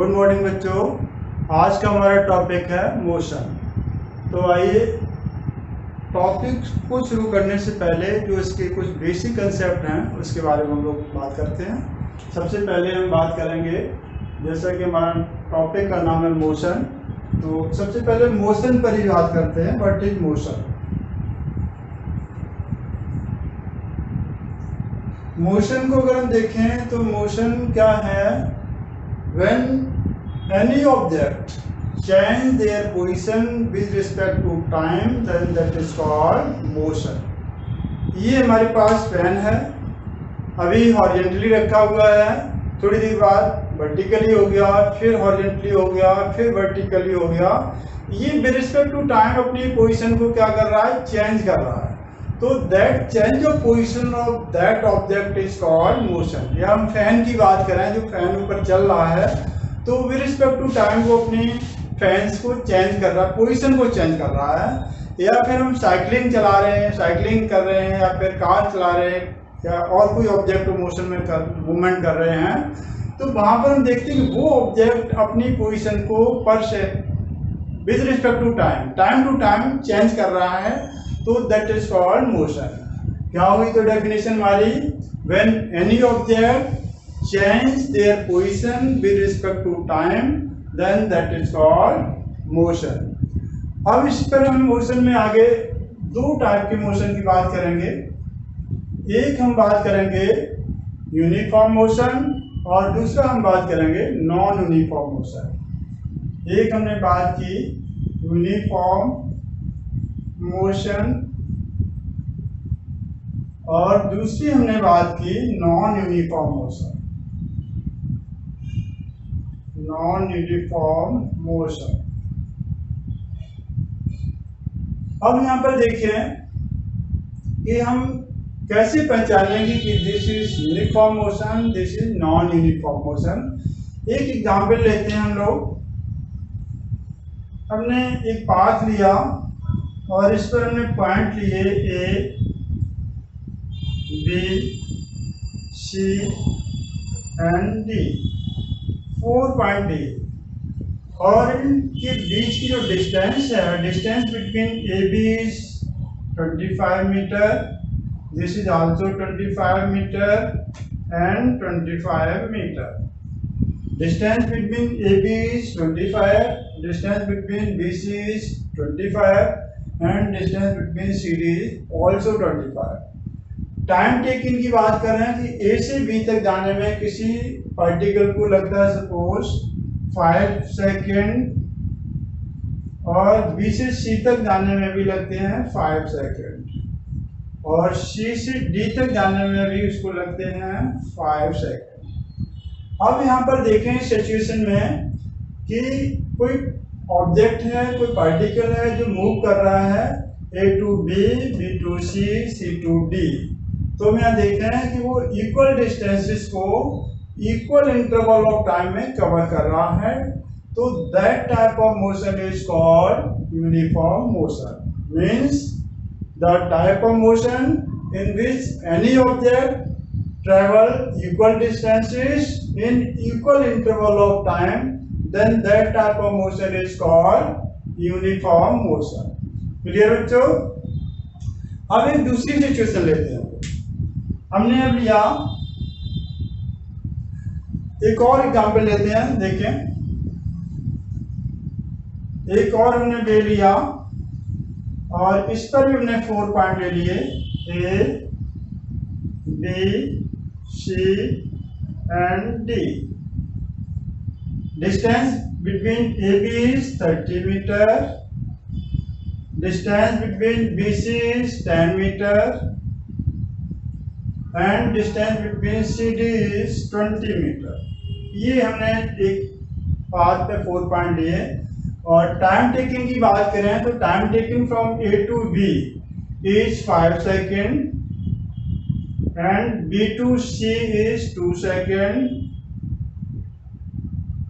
Good morning बच्चों। आज का हमारा टॉपिक है मोशन। तो आइए टॉपिक को शुरू करने से पहले जो इसके कुछ बेसिक कंसेप्ट हैं उसके बारे में हम लोग बात करते हैं। सबसे पहले हम बात करेंगे, जैसा कि हमारा टॉपिक का नाम है मोशन, तो सबसे पहले मोशन पर ही बात करते हैं। What is motion? मोशन को अगर हम देखें तो मोशन क्या है? When any object change their position with respect to time, then that is called motion. ये हमारे पास पेन है, अभी हॉरिजेंटली रखा हुआ है, थोड़ी देर बाद वर्टिकली हो गया, फिर हॉरिजेंटली हो गया, फिर वर्टिकली हो गया। ये विद रिस्पेक्ट टू टाइम अपनी पोजीशन को क्या कर रहा है? चेंज कर रहा है। तो that change of position of that object is called motion. या हम फैन की बात करें, जो फैन ऊपर चल रहा है, तो विद रिस्पेक्ट टू टाइम वो अपनी फैंस को चेंज कर रहा है, पोजीशन को चेंज कर रहा है। या फिर हम साइकिलिंग चला रहे हैं, साइकिलिंग कर रहे हैं, या फिर कार चला रहे हैं, या और कोई ऑब्जेक्ट मोशन में मूवमेंट कर रहे हैं, तो वहां पर हम देखते हैं कि वो ऑब्जेक्ट अपनी पोजीशन को पर से with respect to time to time change कर रहा है, तो दैट इज कॉल्ड मोशन। क्या हुई तो डेफिनेशन हमारी? When any object change their position with respect to time, then that is called motion. अब इस पर हम मोशन में आगे दो टाइप के मोशन की बात करेंगे। एक हम बात करेंगे यूनिफॉर्म मोशन और दूसरा हम बात करेंगे नॉन यूनिफॉर्म मोशन। एक हमने बात की यूनिफॉर्म मोशन और दूसरी हमने बात की non uniform motion. Non uniform motion. अब यहां पर देखें कि हम कैसे पहचानेंगे कि this is uniform motion, this is non uniform motion. एक एग्जांपल लेते हैं हम लोग। हमने एक पाथ लिया और इस पर हमने पॉइंट लिए A, B, C and D, 4 point D. और इनके बीच की जो डिस्टेंस है, distance between A B is 25 metre, this is also 25 metre and 25 metre. Distance between AB is 25, distance between BC is 25 and distance between CD is also 25. Time taking की बात कर रहे हैं कि A से B तक जाने में किसी पार्टिकल को लगता है सपोज 5 सेकेंड, और B से C तक जाने में भी लगते हैं 5 सेकेंड, और C से D तक जाने में भी उसको लगते हैं 5 सेकेंड। अब यहाँ पर देखें इस सिचुएशन में कि कोई ऑब्जेक्ट है, कोई पार्टिकल है जो मूव कर रहा है A to B, B to C, C to D। तो हम यहाँ देख रहे हैं कि वो इक्वल डिस्टेंसेस को इक्वल इंटरवल ऑफ टाइम में कवर कर रहा है। तो that type of motion is called uniform motion. Means the type of motion in which any object travel equal distances in equal interval of time, then that type of motion is called uniform motion. Clear बच्चों? अब एक दूसरी situation लेते हैं। हमने अब लिया एक और एग्जांपल लेते हैं। देखें, एक और हमने ले लिया और इस पर भी हमने 4 पॉइंट ले लिए, A, B, C and D. Distance between AB is 30 meter. Distance between BC is 10 meter. And distance between CD is 20 meter. ये हमने एक पाथ पे 4 पॉइंट लिए। और टाइम टेकिंग की बात करें तो time taking from A to B is 5 second and B to C is 2 seconds.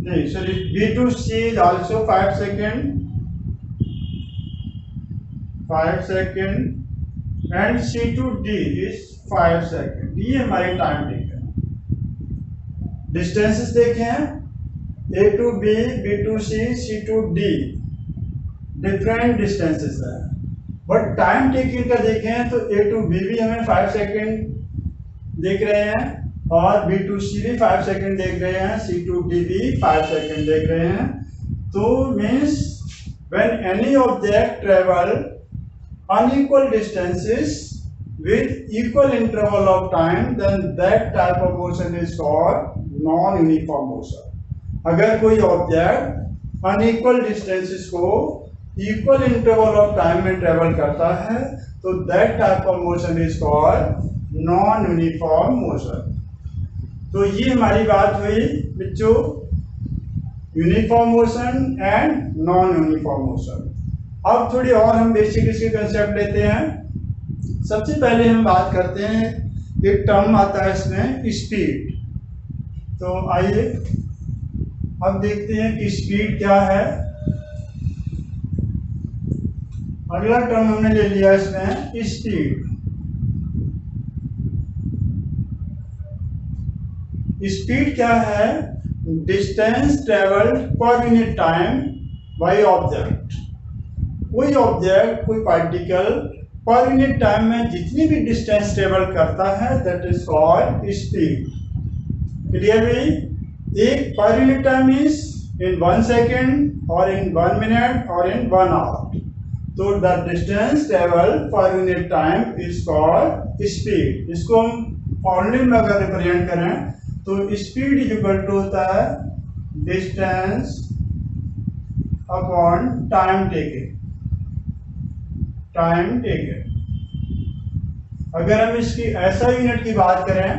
No, sorry, B to C is also 5 seconds. 5 seconds and C to D is 5 seconds. ये हमारी time taken. Distances देखें, A to B, B to C to D different distances है, but time taking का देखें तो ए to B भी हमें 5 second देख रहे हैं और बी टू सी भी 5 सेकेंड देख रहे हैं, सी टू डी भी 5 सेकेंड देख रहे हैं। तो means when any object travel unequal distances with equal interval of time, then that type of motion is called non-uniform motion. अगर कोई ऑब्जेक्ट अनइक्वल डिस्टेंसेस को इक्वल इंटरवल ऑफ टाइम में travel करता है तो that type of motion is called non uniform motion. तो ये हमारी बात हुई बच्चों uniform motion and non uniform motion. अब थोड़ी और हम बेसिक इसके कंसेप्ट लेते हैं। सबसे पहले हम बात करते हैं, एक टर्म आता है इसमें स्पीड। तो आइए अब देखते हैं कि स्पीड क्या है। अगला टर्म हमने ले लिया इसमें स्पीड। स्पीड क्या है? Distance travelled per unit time by object. कोई ऑब्जेक्ट, कोई पार्टिकल पर यूनिट टाइम में जितनी भी डिस्टेंस ट्रेवल करता है that is called speed. Clear भाई? एक per unit time is in 1 second और इन 1 मिनट और इन 1 आवर। तो the distance travel per unit time is called speed. इसको हम फॉर्मूले में अगर रिप्रेजेंट करें तो स्पीड इज इक्वल टू होता है distance upon time taken. Time taken. अगर हम इसकी ऐसा यूनिट की बात करें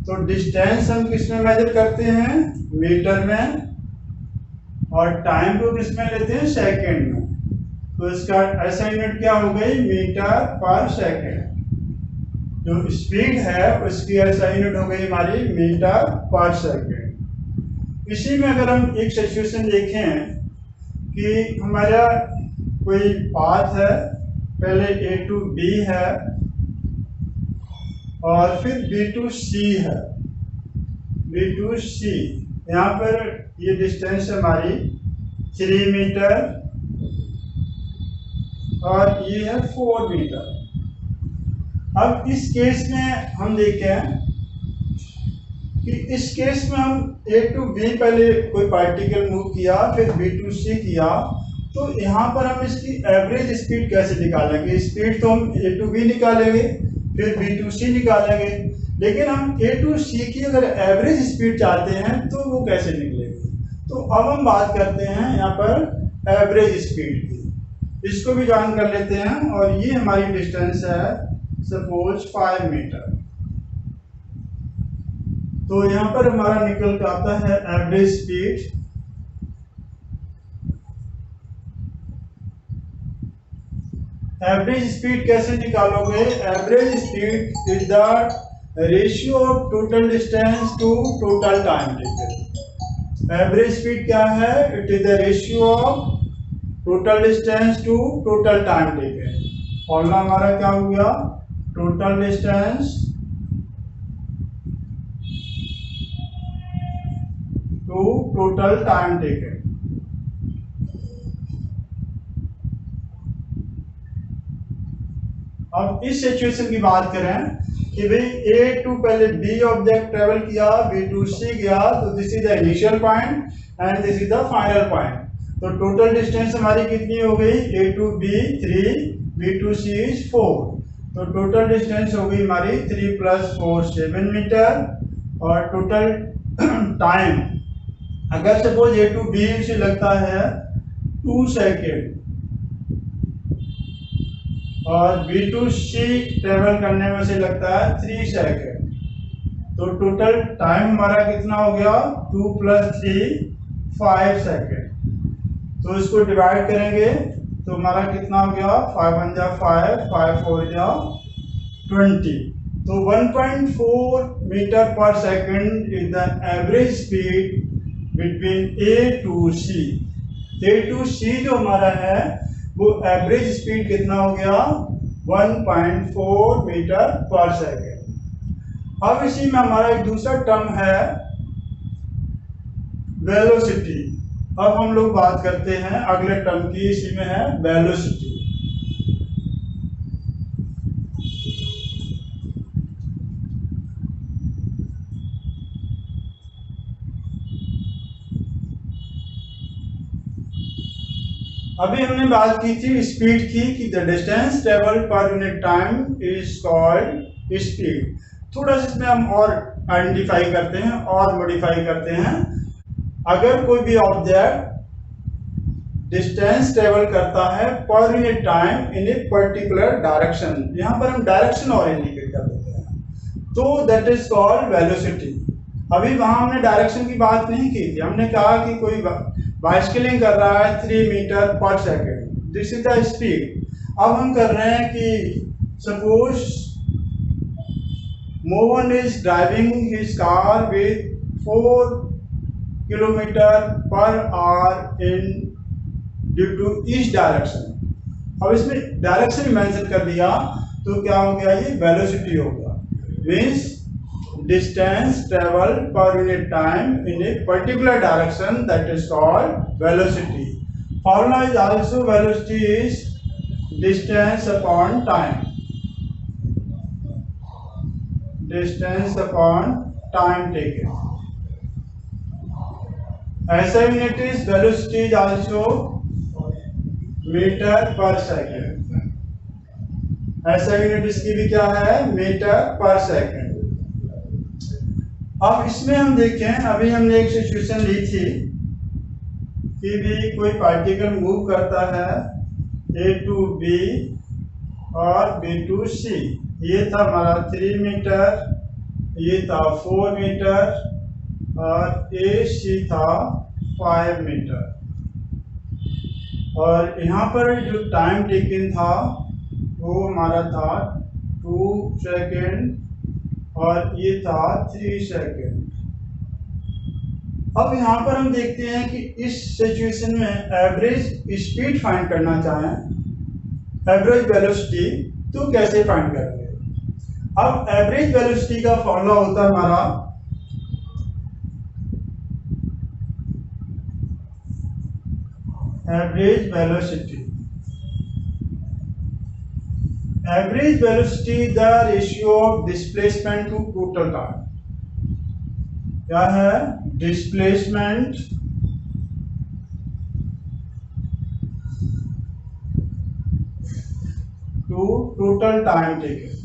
तो डिस्टेंस हम किस में मेजर करते हैं? मीटर में, और टाइम को किस में लेते हैं? सेकंड में। तो इसका ऐसा यूनिट क्या हो गई? मीटर पर सेकंड। जो स्पीड है उसकी ऐसा यूनिट हो गई हमारी मीटर पर सेकंड। इसी में अगर हम एक सिचुएशन देखें कि हमारा कोई पाथ है, पहले ए टू बी है और फिर बी टू सी है। बी टू सी, यहाँ पर ये डिस्टेंस हमारी 3 मीटर और ये है 4 मीटर। अब इस केस में हम देखें कि इस केस में हम ए टू बी पहले कोई पार्टिकल मूव किया, फिर बी टू सी किया, तो यहाँ पर हम इसकी एवरेज स्पीड कैसे निकालेंगे? स्पीड तो हम ए टू बी निकालेंगे, फिर बी टू सी निकालेंगे, लेकिन हम ए टू सी की अगर एवरेज स्पीड चाहते हैं तो वो कैसे निकलेगी? तो अब हम बात करते हैं यहाँ पर एवरेज स्पीड की। इसको भी जान कर लेते हैं। और ये हमारी डिस्टेंस है सपोज 5 मीटर। तो यहाँ पर हमारा निकल के आता है एवरेज स्पीड। एवरेज स्पीड कैसे निकालोगे? Average speed is the ratio of total distance to total time taken. Average speed क्या है? It is the ratio of total distance to total time taken. Formula हमारा क्या हो गया? Total distance to total time taken. अब इस situation की बात करें कि भाई ए टू पहले बी ऑब्जेक्ट ट्रेवल किया, बी टू सी गया, तो this is the initial point and this is the final point. तो टोटल डिस्टेंस हमारी कितनी हो गई? A to B 3, B to C is 4। तो टोटल डिस्टेंस हो गई हमारी 3 + 4 7 मीटर। और टोटल टाइम अगर सपोज ए टू बी से लगता है 2 सेकेंड और बी टू सी ट्रेवल करने में से लगता है 3 सेकेंड, तो टोटल टाइम हमारा कितना हो गया? 2 + 3 5 सेकेंड। तो इसको डिवाइड करेंगे तो हमारा कितना हो गया? 5 × 5, 5 × 4 = 20। तो 1.4 metre per second is the average speed between A to C. A to C जो हमारा है वो एवरेज स्पीड कितना हो गया? 1.4 मीटर पर सेकेंड। अब इसी में हमारा एक दूसरा टर्म है वेलोसिटी। अब हम लोग बात करते हैं अगले टर्म की, इसी में है वेलोसिटी। अभी हमने बात की थी स्पीड की, कि the distance travel per unit time is called speed. थोड़ा सा इसमें हम और आइडेंटिफाई करते हैं और मॉडिफाई करते हैं। अगर कोई भी ऑब्जेक्ट डिस्टेंस ट्रेवल करता है per unit time in a particular direction, यहाँ पर हम डायरेक्शन और इंडिकेट कर देते हैं, तो दैट इज कॉल्ड वेलोसिटी। अभी वहां हमने डायरेक्शन की बात नहीं की थी, हमने कहा कि कोई बाइसिकलिंग कर रहा है 3 metre per second, this is the speed. अब हम कर रहे हैं कि suppose Mohan is driving his car with 4 kilometre per hour in due to each direction. अब इसमें डायरेक्शन मेंशन कर दिया तो क्या हो गया, ये वेलोसिटी होगा। Means distance traveled per unit time in a particular direction, that is called velocity. Formula is also velocity is distance upon time. Distance upon time taken. ऐसा unit is velocity is also meter per second. ऐसा unit इसकी भी क्या है, metre per second. अब इसमें हम देखें, अभी हमने एक सिचुएशन ली थी कि भी कोई पार्टिकल मूव करता है ए टू बी और बी टू सी। ये था हमारा 3 मीटर, ये था 4 मीटर और ए सी था 5 मीटर। और यहाँ पर जो टाइम टेकन था वो हमारा था 2 सेकेंड और ये था 3 सेकेंड। अब यहाँ पर हम देखते हैं कि इस सिचुएशन में एवरेज स्पीड फाइंड करना चाहें, एवरेज वेलोसिटी, तो कैसे फाइंड करेंगे। अब एवरेज वेलोसिटी का फॉर्मूला होता है हमारा average velocity. Average velocity the ratio of displacement to total time। क्या है, displacement to total time taken.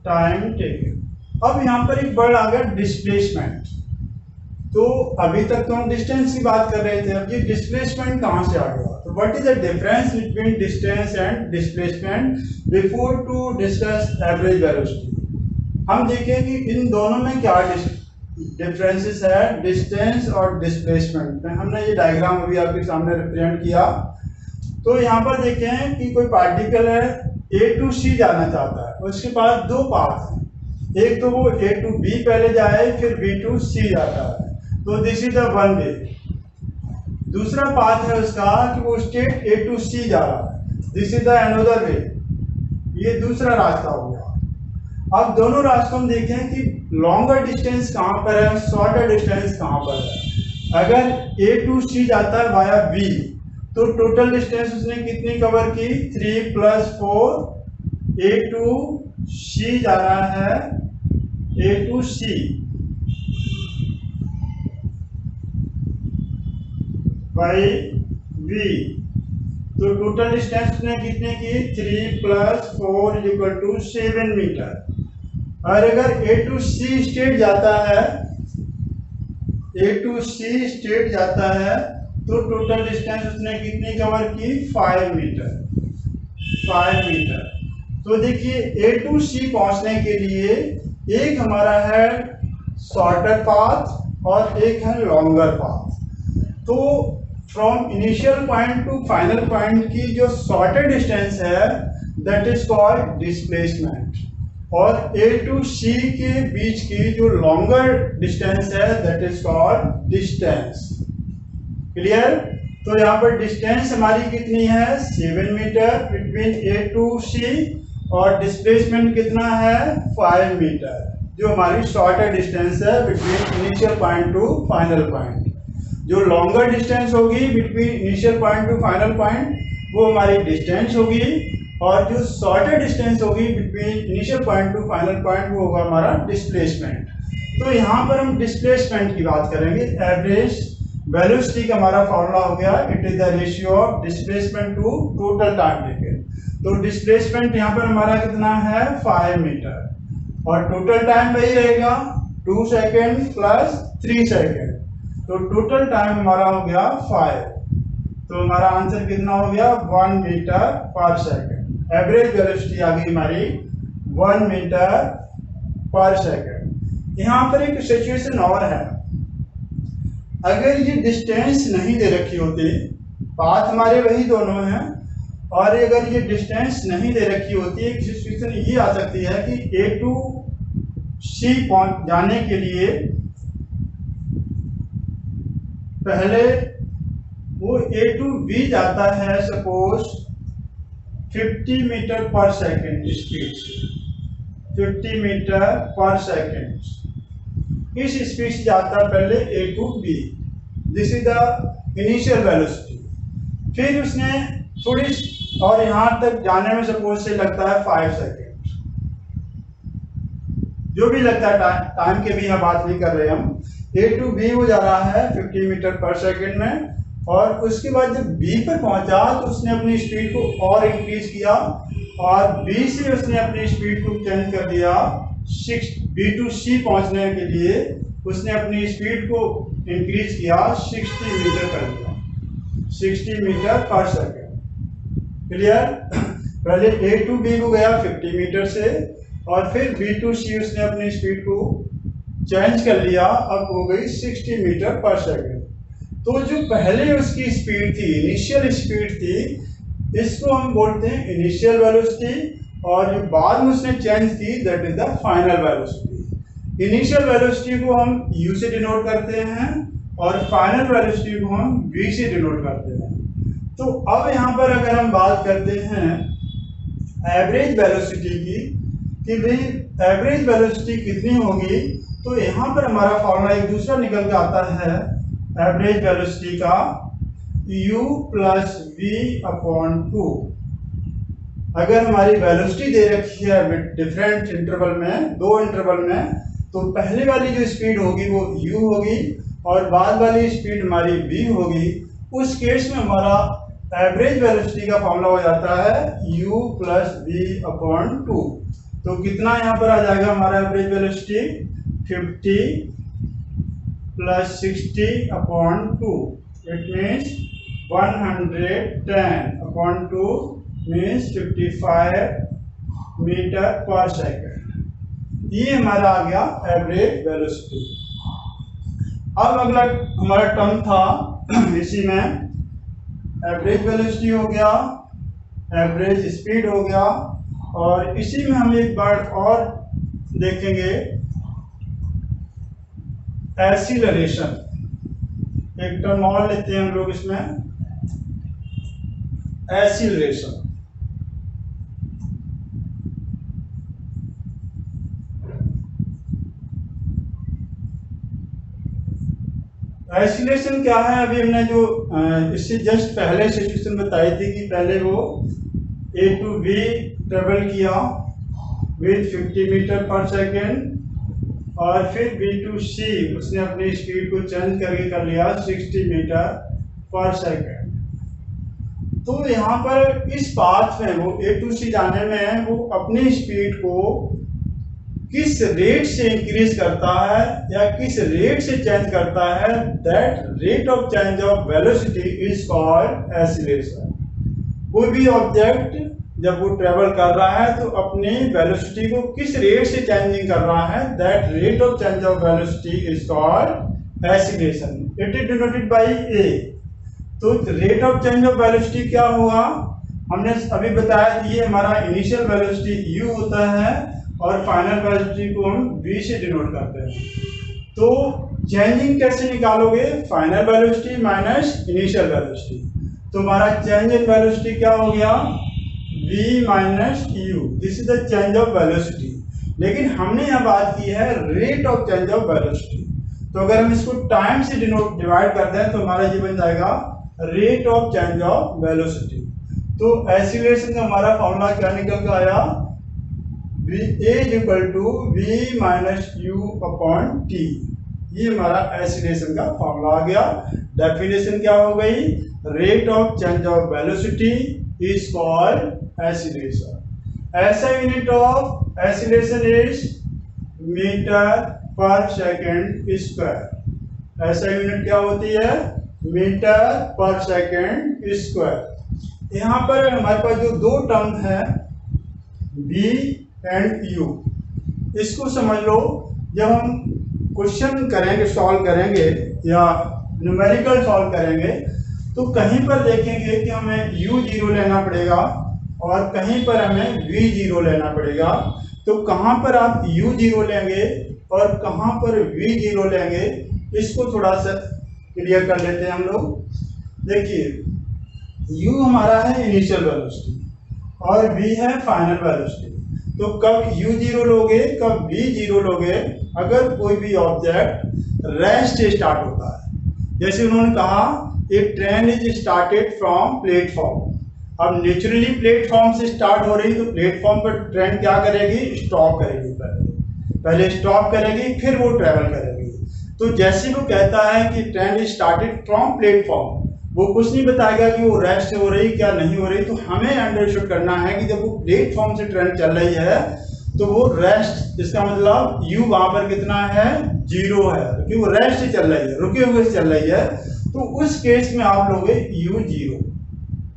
Time taken. अब यहां पर एक वर्ड आ गया डिस्प्लेसमेंट। तो अभी तक तो हम डिस्टेंस की बात कर रहे थे, अब ये डिस्प्लेसमेंट कहां से आ गया। तो what is the difference between distance and displacement before to discuss average velocity. हम देखें कि इन दोनों में क्या डिफरेंसेस है, डिस्टेंस और डिस्प्लेसमेंट में। हमने ये डायग्राम अभी आपके सामने रिप्रेजेंट किया। तो यहाँ पर देखें कि कोई पार्टिकल है ए टू सी जाना चाहता है, उसके पास 2 पाथ हैं, एक तो वो ए टू बी पहले जाए फिर बी टू सी जाता है, तो this is the one way. दूसरा पाथ है उसका कि वो स्टेट ए टू सी जा रहा है, this is the another way, ये दूसरा रास्ता हो गया। अब दोनों रास्तों में देखें कि लॉन्गर डिस्टेंस कहाँ पर है, शॉर्टर डिस्टेंस कहाँ पर है। अगर ए टू सी जाता है वाया बी तो टोटल डिस्टेंस उसने कितनी कवर की, 3 + 4। ए टू सी जा रहा है, ए टू सी बाई बी, तो टोटल डिस्टेंस ने कितने की, 3 + 4 = 7 मीटर। और अगर ए टू सी स्टेट जाता है, ए टू सी स्टेट जाता है तो टोटल डिस्टेंस उसने कितनी कवर की, 5 मीटर। 5 मीटर। तो देखिए ए टू सी पहुंचने के लिए एक हमारा है शॉर्टर पाथ और एक है लॉन्गर पाथ। तो from initial point two final point की जो शॉर्टर डिस्टेंस है दैट इज कॉल्ड डिस्प्लेसमेंट, और ए टू सी के बीच की जो लॉन्गर डिस्टेंस है that is called distance. Clear. तो यहाँ पर डिस्टेंस हमारी कितनी है, 7 मीटर बिटवीन ए टू सी, और डिस्प्लेसमेंट कितना है, 5 मीटर। जो हमारी शॉर्टर डिस्टेंस है between initial point two final point. जो लॉन्गर डिस्टेंस होगी between initial point two final point वो हमारी डिस्टेंस होगी, और जो शॉर्टर डिस्टेंस होगी between initial point two final point वो होगा हमारा डिस्प्लेसमेंट। तो यहाँ पर हम डिस्प्लेसमेंट की बात करेंगे। एवरेज वेलोसिटी का हमारा फॉर्मूला हो गया, it is the ratio of displacement to total time taken. तो डिस्प्लेसमेंट यहाँ पर हमारा कितना है 5 मीटर, और टोटल टाइम वही रहेगा 2 सेकेंड प्लस 3 सेकेंड, तो टोटल टाइम हमारा हो गया 5। तो हमारा आंसर कितना हो गया 1 metre per second. Average velocity आ गई हमारी 1 मीटर पर सेकेंड। यहाँ पर एक सिचुएशन और है, अगर ये डिस्टेंस नहीं दे रखी होती, पाथ हमारे वही दोनों हैं, और अगर ये डिस्टेंस नहीं दे रखी होती, एक सिचुएशन ये आ सकती है कि A टू C पहुंच जाने के लिए पहले वो A टू B जाता है suppose 50 metre per second speed से, 50 मीटर पर सेकेंड इस स्पीड से जाता है पहले A to B, this is the initial velocity. फिर उसने थोड़ी और यहाँ तक जाने में सपोज से लगता है 5 सेकेंड, जो भी लगता है टाइम के भी यहाँ बात नहीं कर रहे हम। A टू B वो जा रहा है 50 मीटर पर सेकेंड में, और उसके बाद जब B पर पहुंचा तो उसने अपनी स्पीड को और इंक्रीज किया, और B से उसने अपनी स्पीड को चेंज कर दिया। B टू C पहुंचने के लिए उसने अपनी स्पीड को इंक्रीज किया 60 मीटर कर दिया, 60 मीटर पर सेकेंड। क्लियर? पहले A टू B को गया 50 मीटर से, और फिर B टू C उसने अपनी स्पीड को चेंज कर लिया, अब हो गई 60 मीटर पर सेकेंड। तो जो पहले उसकी स्पीड थी, इनिशियल स्पीड थी, इसको हम बोलते हैं इनिशियल वेलोसिटी, और जो बाद में उसने चेंज की that is the final velocity. Initial velocity को हम U से डिनोट करते हैं, और फाइनल वेलोसिटी को हम V से डिनोट करते हैं। तो अब यहाँ पर अगर हम बात करते हैं एवरेज वेलोसिटी की, कि भाई एवरेज वेलोसिटी कितनी होगी, तो यहाँ पर हमारा फॉर्मूला एक दूसरा निकल के आता है एवरेज वेलोसिटी का, U प्लस V अपॉन 2। अगर हमारी वेलोसिटी दे रखी है डिफरेंट इंटरवल में, 2 इंटरवल में, तो पहले वाली जो स्पीड होगी वो U होगी, और बाद वाली स्पीड हमारी V होगी। उस केस में हमारा एवरेज वेलोसिटी का फॉर्मूला हो जाता है U प्लस V अपॉन 2। तो कितना यहाँ पर आ जाएगा हमारा average velocity 50 plus 60 upon 2, it means 110 upon 2 means 55 metre per second. ये हमारा आ गया एवरेज वेलोसिटी। अब अगला हमारा टर्म था इसी में, एवरेज वेलोसिटी हो गया, एवरेज स्पीड हो गया, और इसी में हम एक बार और देखेंगे एक्सीलरेशन। एक टर्म और लेते हैं हम लोग इसमें, एक्सीलरेशन। एक्सीलरेशन क्या है? अभी हमने जो इससे जस्ट पहले सिचुएशन बताई थी कि पहले वो A टू B ट्रेवल किया विद 50 मीटर पर सेकेंड, और फिर B टू C उसने अपनी स्पीड को चेंज करके कर लिया 60 मीटर पर सेकेंड। तो यहाँ पर इस पाथ में वो A टू C जाने में वो अपनी स्पीड को किस रेट से इंक्रीज करता है या किस रेट से चेंज करता है, that rate of change of velocity is called acceleration. कोई भी ऑब्जेक्ट जब वो ट्रेवल कर रहा है तो अपनी वेलोसिटी को किस रेट से चेंजिंग कर रहा है, that rate of change of velocity is called acceleration. It is denoted by A। तो rate of change of velocity क्या होगा? हमने अभी बताया कि ये हमारा इनिशियल वेलोसिटी U होता है, और फाइनल वेलोसिटी को हम V से डिनोट करते हैं। तो चेंजिंग कैसे निकालोगे? Final velocity minus initial velocity. तो हमारा चेंज इन वेलोसिटी क्या हो गया? V minus U, this is the change of velocity. लेकिन हमने यहाँ बात की है rate of change of velocity. तो अगर हम इसको टाइम से डिवाइड करते हैं तो हमारा ये बन जाएगा rate of change of velocity. तो एक्सीलरेशन का हमारा फॉर्मूला क्या निकल कर आया, A equal to V minus U upon T. ये हमारा एक्सीलरेशन का फॉर्मूला आ गया। डेफिनेशन क्या हो गई, rate of change of velocity is called acceleration. SI unit of acceleration is metre per second square. SI unit क्या होती है, मीटर पर सेकेंड स्क्वायर। यहाँ पर हमारे पास जो दो टर्म है V एंड U, इसको समझ लो। जब हम क्वेश्चन करेंगे, सॉल्व करेंगे या न्यूमेरिकल सॉल्व करेंगे तो कहीं पर देखेंगे कि हमें U0 लेना पड़ेगा और कहीं पर हमें V0 लेना पड़ेगा। तो कहाँ पर आप U0 लेंगे और कहाँ पर V0 लेंगे, इसको थोड़ा सा क्लियर कर लेते हैं हम लोग। देखिए U हमारा है इनिशियल वेलोसिटी और V है फाइनल वेलोसिटी। तो कब U0 लोगे कब V0 लोगे, अगर कोई भी ऑब्जेक्ट रेस्ट से स्टार्ट होता है। जैसे उन्होंने कहा a train is started from platform. अब नेचुरली प्लेटफॉर्म से स्टार्ट हो रही तो प्लेटफॉर्म पर ट्रेन क्या करेगी, स्टॉप करेगी। पहले स्टॉप करेगी फिर वो ट्रेवल करेगी। तो जैसे वो कहता है कि train is started from platform, वो कुछ नहीं बताएगा कि वो रेस्ट हो रही क्या नहीं हो रही। तो हमें अंडरस्टूड करना है कि जब वो प्लेटफॉर्म से ट्रेन चल रही है तो वो रेस्ट, इसका मतलब U वहां पर कितना है, 0 है, क्योंकि वो रेस्ट से चल रही है, रुके हुए से चल रही है। तो उस केस में आप लोगे U0,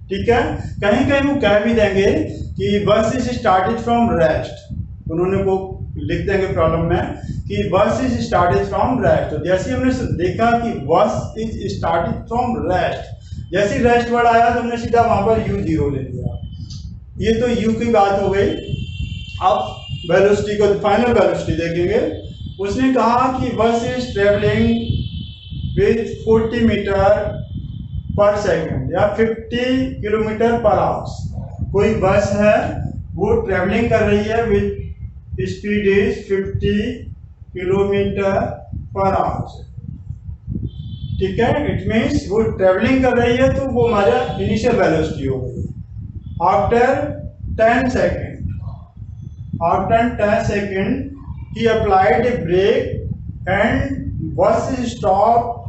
ठीक है। कहीं कहीं वो कह भी देंगे कि बस इज स्टार्टेड फ्रॉम रेस्ट, उन्होंने वो लिख देंगे प्रॉब्लम में कि बस इज स्टार्टेड फ्रॉम रेस्ट। तो जैसे हमने देखा कि बस इज स्टार्टेड फ्रॉम रेस्ट, जैसे रेस्ट वर्ड आया तो हमने सीधा वहां पर U0 ले लिया। ये तो U की बात हो गई। अब वेलोसिटी को, फाइनल वेलोसिटी देखेंगे। उसने कहा कि बस is travelling with 40 metre per second या 50 किलोमीटर पर आवर। कोई बस है वो ट्रेवलिंग कर रही है with speed is 50 kilometre per our, ठीक है। इट मीन्स वो ट्रेवलिंग कर रही है तो वो हमारा इनिशियल वेलोसिटी हो गई। After 10 second he applied a brake and bus stopped।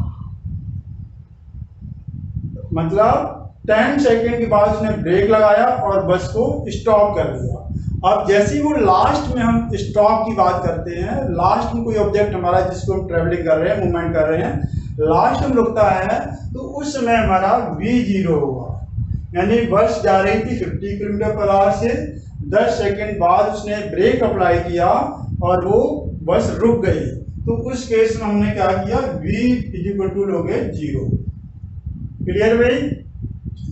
मतलब 10 सेकेंड के बाद उसने ब्रेक लगाया और बस को स्टॉप कर दिया। अब जैसे ही वो लास्ट में, हम स्टॉप की बात करते हैं, लास्ट में कोई ऑब्जेक्ट हमारा जिसको हम ट्रेवलिंग कर रहे हैं, मूवमेंट कर रहे हैं, लास्ट में रुकता है तो उस समय हमारा V0 होगा। यानी बस जा रही थी 50 किलोमीटर पर आवर से, 10 सेकेंड बाद उसने ब्रेक अप्लाई किया और वो बस रुक गई। तो उस केस में हमने क्या किया, V लोगे 0। क्लियर भाई।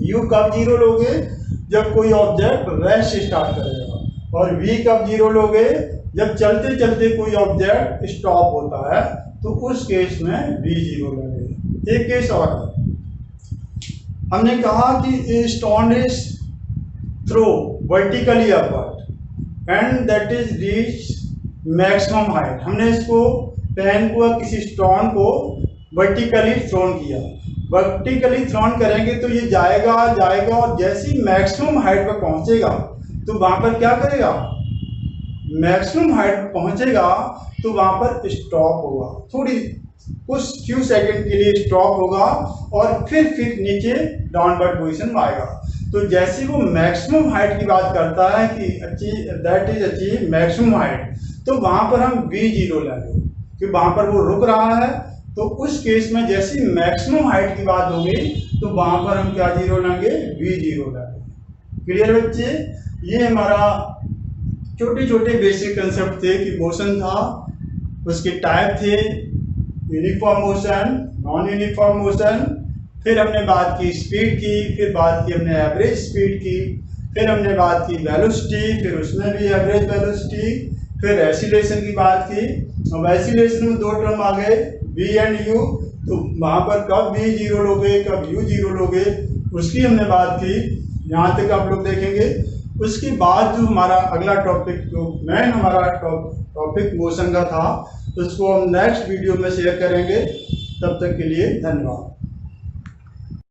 U कब 0 लोगे, जब कोई ऑब्जेक्ट रेस्ट से स्टार्ट करेगा, और V कब 0 लोगे, जब चलते चलते कोई ऑब्जेक्ट स्टॉप होता है, तो उस केस में V0 लोगे। एक केस और हमने कहा कि a stone is throw vertically upward and that is reach maximum height. हमने इसको पेन को, किसी स्टोन को वर्टिकली थ्रोन किया। वर्टिकली थ्रोन करेंगे तो ये जाएगा जाएगा और जैसे ही मैक्सिमम हाइट पर पहुंचेगा तो वहां पर क्या करेगा, मैक्सिमम हाइट पर पहुंचेगा तो वहां पर स्टॉप होगा, थोड़ी कुछ फ्यू सेकंड के लिए स्टॉप होगा और फिर नीचे डाउनवर्ड पोजीशन में आएगा। तो जैसे वो मैक्सिमम हाइट की बात करता है कि that is achieve maximum height, तो वहां पर हम V0 लेंगे कि वहां पर वो रुक रहा है। तो उस केस में जैसी मैक्सिमम हाइट की बात होगी तो वहां पर हम क्या 0 लेंगे, V0 लेंगे। क्लियर बच्चे। ये हमारा छोटे छोटे बेसिक कंसेप्ट थे कि मोशन था, उसके टाइप थे, uniform motion, non uniform motion, फिर हमने बात की स्पीड की, फिर बात की हमने एवरेज स्पीड की, फिर हमने बात की वेलोसिटी, फिर उसमें भी एवरेज वेलोसिटी, फिर एक्सीलरेशन की बात की। अब एक्सीलरेशन में 2 टर्म आ गए, V एंड U। तो वहां पर कब V0 लोगे कब U0 लोगे उसकी हमने बात की। यहाँ तक आप लोग देखेंगे उसके बाद जो हमारा अगला टॉपिक, जो मेन हमारा टॉपिक मोशन का था, उसको हम नेक्स्ट वीडियो में शेयर करेंगे। तब तक के लिए धन्यवाद।